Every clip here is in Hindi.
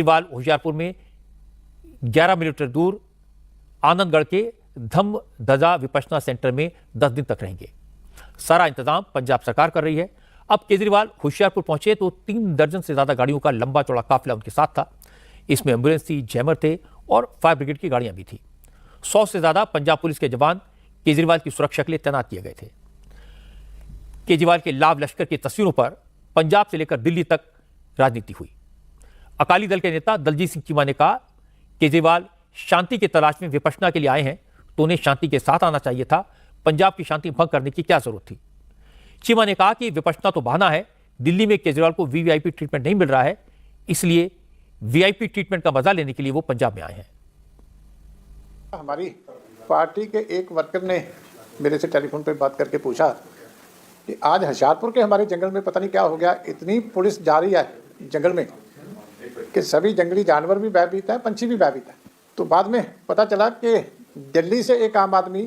केजरीवाल होशियारपुर में 11 किलोमीटर दूर आनंदगढ़ के धमधजा विपश्यना सेंटर में 10 दिन तक रहेंगे। सारा इंतजाम पंजाब सरकार कर रही है। अब केजरीवाल होशियारपुर पहुंचे तो 3 दर्जन से ज्यादा गाड़ियों का लंबा चौड़ा काफिला उनके साथ था। इसमें एम्बुलेंस थी, जैमर थे और फायर ब्रिगेड की गाड़ियां भी थी। 100 से ज्यादा पंजाब पुलिस के जवान केजरीवाल की सुरक्षा के लिए तैनात किए गए थे। केजरीवाल के लाभ लश्कर की तस्वीरों पर पंजाब से लेकर दिल्ली तक राजनीति हुई। अकाली दल के नेता दलजीत सिंह चीमा ने कहा, केजरीवाल शांति की तलाश में विपश्यना के लिए आए हैं तो उन्हें शांति के साथ आना चाहिए था। पंजाब की शांति भंग करने की क्या जरूरत थी। चीमा ने कहा कि विपश्यना तो बहाना है। दिल्ली में केजरीवाल को वीवीआईपी ट्रीटमेंट नहीं मिल रहा है, इसलिए वीआईपी ट्रीटमेंट का मजा लेने के लिए वो पंजाब में आए हैं। हमारी पार्टी के एक वर्कर ने मेरे से टेलीफोन पर बात करके पूछा कि आज होशियारपुर के हमारे जंगल में पता नहीं क्या हो गया, इतनी पुलिस जा रही है जंगल में कि सभी जंगली जानवर भी भयभीत है, पंछी भी भयभीत है। तो बाद में पता चला कि दिल्ली से एक आम आदमी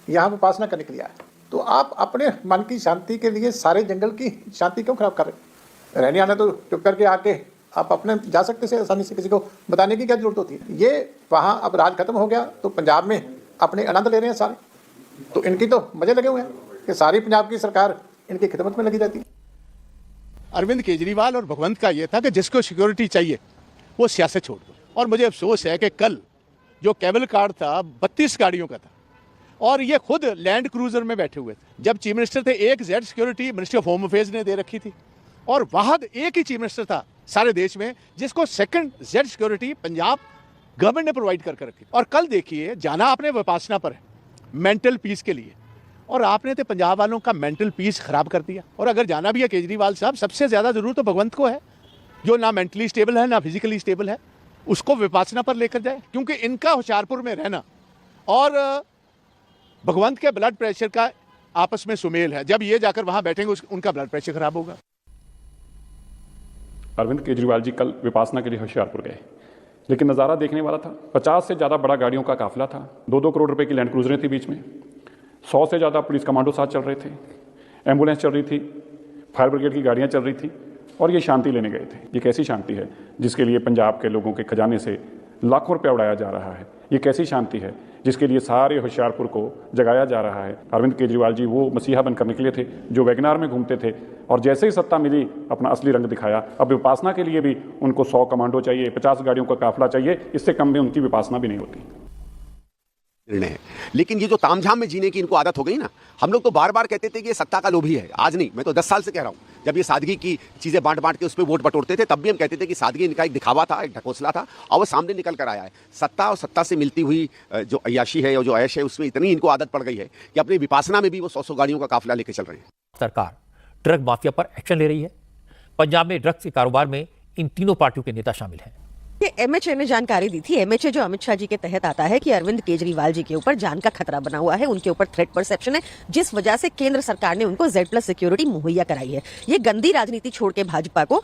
यहाँ उपासना करने के लिए आया। तो आप अपने मन की शांति के लिए सारे जंगल की शांति क्यों खराब कर रहे हैं? रहने आने तो चुप करके आके आप अपने जा सकते से आसानी से, किसी को बताने की क्या जरूरत होती है। ये वहाँ अब राज खत्म हो गया तो पंजाब में अपने आनंद ले रहे हैं सारे, तो इनकी तो मजे लगे हुए हैं कि सारी पंजाब की सरकार इनकी खिदमत में लगी रहती है। अरविंद केजरीवाल और भगवंत का ये था कि जिसको सिक्योरिटी चाहिए वो सियासत छोड़ दो। और मुझे अफसोस है कि कल जो केबल कार्ड था 32 गाड़ियों का था और ये खुद लैंड क्रूजर में बैठे हुए थे। जब चीफ मिनिस्टर थे एक Z security ministry of home affairs ने दे रखी थी और वहां एक ही चीफ मिनिस्टर था सारे देश में जिसको second Z security Punjab government ने प्रोवाइड करके रखी। और कल देखिए जाना आपने विपासना पर है मेंटल पीस के लिए, और आपने तो पंजाब वालों का मेंटल पीस खराब कर दिया। और अगर जाना भी है केजरीवाल साहब, सबसे ज्यादा जरूरत तो भगवंत को है जो ना मेंटली स्टेबल है ना फिजिकली स्टेबल है, उसको विपासना पर लेकर जाए। क्योंकि इनका होशियारपुर में रहना और भगवंत के ब्लड प्रेशर का आपस में सुमेल है। जब ये जाकर वहां बैठेंगे उनका ब्लड प्रेशर खराब होगा। अरविंद केजरीवाल जी कल विपासना के लिए होशियारपुर गए, लेकिन नज़ारा देखने वाला था। 50 से ज़्यादा बड़ा गाड़ियों का काफिला था, 2-2 करोड़ रुपए की लैंड क्रूजरें थी बीच में, 100 से ज़्यादा पुलिस कमांडो साथ चल रहे थे, एम्बुलेंस चल रही थी, फायर ब्रिगेड की गाड़ियाँ चल रही थी और ये शांति लेने गए थे। ये कैसी शांति है जिसके लिए पंजाब के लोगों के खजाने से लाखों रुपया उड़ाया जा रहा है? ये कैसी शांति है जिसके लिए सारे होशियारपुर को जगाया जा रहा है? अरविंद केजरीवाल जी वो मसीहा बनकर निकले थे जो वैगनार में घूमते थे और जैसे ही सत्ता मिली अपना असली रंग दिखाया। अब विपासना के लिए भी उनको 100 कमांडो चाहिए, 50 गाड़ियों का काफिला चाहिए, इससे कम में उनकी विपासना भी नहीं होती। निर्णय है। लेकिन ये जो तामझाम में जीने की इनको आदत हो गई ना, हम लोग तो बार बार कहते थे कि ये सत्ता का लोभी है। आज नहीं, मैं तो 10 साल से कह रहा हूं। जब ये सादगी की चीजें बांट बांट के उस पर वोट बटोरते थे तब भी हम कहते थे कि सादगी इनका एक दिखावा था, एक ढकोसला था, और वो सामने निकल कर आया है। सत्ता और सत्ता से मिलती हुई जो अय्याशी है और जो ऐश है उसमें इतनी इनको आदत पड़ गई है कि अपनी विपासना में भी वो 100 गाड़ियों का काफिला लेकर चल रहे हैं। सरकार ड्रग माफिया पर एक्शन ले रही है। पंजाब में ड्रग्स के कारोबार में इन तीनों पार्टियों के नेता शामिल हैं। ये एमएचए ने जानकारी दी थी। एमएचए जो अमित शाह जी के तहत आता है कि अरविंद केजरीवाल जी के ऊपर जान का खतरा बना हुआ है, उनके ऊपर थ्रेट परसेप्शन है, जिस वजह से केंद्र सरकार ने उनको Z+ सिक्योरिटी मुहैया कराई है। ये गंदी राजनीति छोड़ के भाजपा को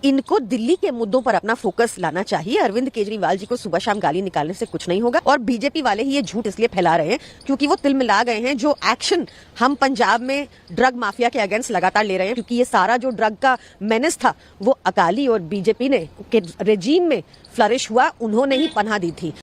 इनको दिल्ली के मुद्दों पर अपना फोकस लाना चाहिए। अरविंद केजरीवाल जी को सुबह शाम गाली निकालने से कुछ नहीं होगा। और बीजेपी वाले ही ये झूठ इसलिए फैला रहे हैं क्योंकि वो तिल मिला गए हैं। जो एक्शन हम पंजाब में ड्रग माफिया के अगेंस्ट लगातार ले रहे हैं, क्योंकि ये सारा जो ड्रग का मेनेस था वो अकाली और बीजेपी ने के रेजीम में फ्लरिश हुआ, उन्होंने ही पनाह दी थी।